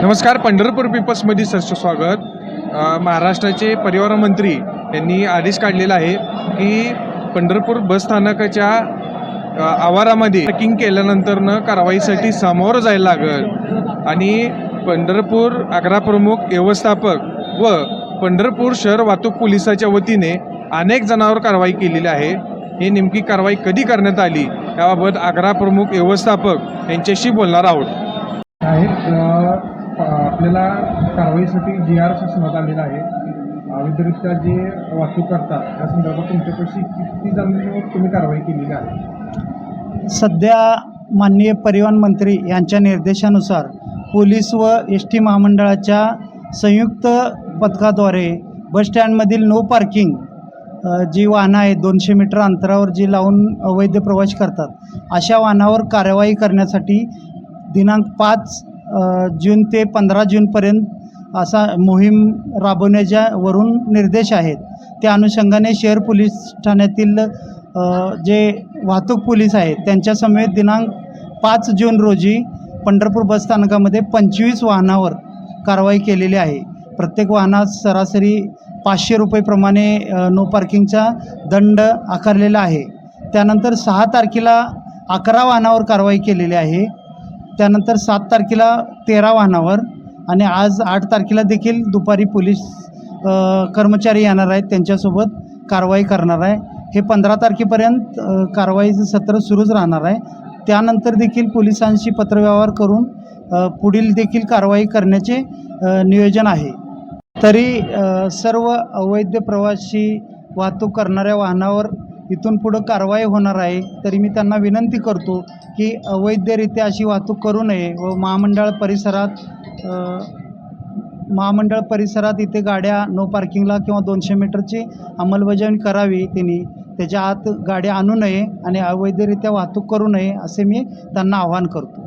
नमस्कार. पंढरपूर पेपर्समध्ये सरचं स्वागत. महाराष्ट्राचे परिवहन मंत्री यांनी आदेश काढलेला आहे की पंढरपूर बस स्थानकाच्या आवारामध्ये पार्किंग केल्यानंतरनं कारवाईसाठी सामोरं जायला लागेल आणि पंढरपूर आग्रा प्रमुख व्यवस्थापक व पंढरपूर शहर वाहतूक पोलिसाच्या वतीने अनेक जणांवर कारवाई केलेली आहे. ही नेमकी कारवाई कधी करण्यात आली याबाबत आग्रा प्रमुख व्यवस्थापक यांच्याशी बोलणार आहोत. आपल्याला कारवाईसाठी GR शासनात आलेला आहे. अवैधरित्या जे वाहतूक करतात त्या संदर्भात तुमच्यापाशी किती जणांवर तुम्ही कारवाई केलेली आहे? सध्या माननीय परिवहन मंत्री यांच्या निर्देशानुसार पोलीस व ST महामंडळाच्या संयुक्त पथकाद्वारे बसस्टँडमधील नो पार्किंग जी वाहनं आहेत 200 मीटर अंतरावर जी लावून अवैध प्रवास करतात अशा वाहनावर कारवाई करण्यासाठी दिनांक 5 जून ते 15 जूनपर्यंत असा मोहीम राबवण्याच्या वरून निर्देश आहेत. त्या अनुषंगाने शहर पोलीस ठाण्यातील जे वाहतूक पोलीस आहेत त्यांच्यासमवेत दिनांक 5 जून रोजी पंढरपूर बस स्थानकामध्ये 25 वाहनावर कारवाई केलेली आहे. प्रत्येक वाहनास सरासरी 500 रुपयेप्रमाणे नो पार्किंगचा दंड आकारलेला आहे. त्यानंतर 6 तारखेला 11 वाहनावर कारवाई केलेली आहे. त्यानंतर 7 तारखेला 13 वाहनावर आणि आज 8 तारखेला देखील दुपारी पोलीस कर्मचारी येणार आहेत, त्यांच्यासोबत कारवाई करणार आहे. हे 15 तारखेपर्यंत कारवाईचं सत्र सुरूच राहणार आहे. त्यानंतर देखील पोलिसांशी पत्रव्यवहार करून पुढील देखील कारवाई करण्याचे नियोजन आहे. तरी सर्व अवैध प्रवासी वाहतूक करणाऱ्या वाहनावर इथून पुढं कारवाई होणार आहे. तरी मी त्यांना विनंती करतो की अवैधरित्या अशी वाहतूक करू नये व महामंडळ परिसरात इथे गाड्या नो पार्किंगला किंवा 200 मीटरची अंमलबजावणी करावी. त्यांनी त्याच्या आत गाड्या आणू नये आणि अवैधरित्या वाहतूक करू नये असे मी त्यांना आवाहन करतो.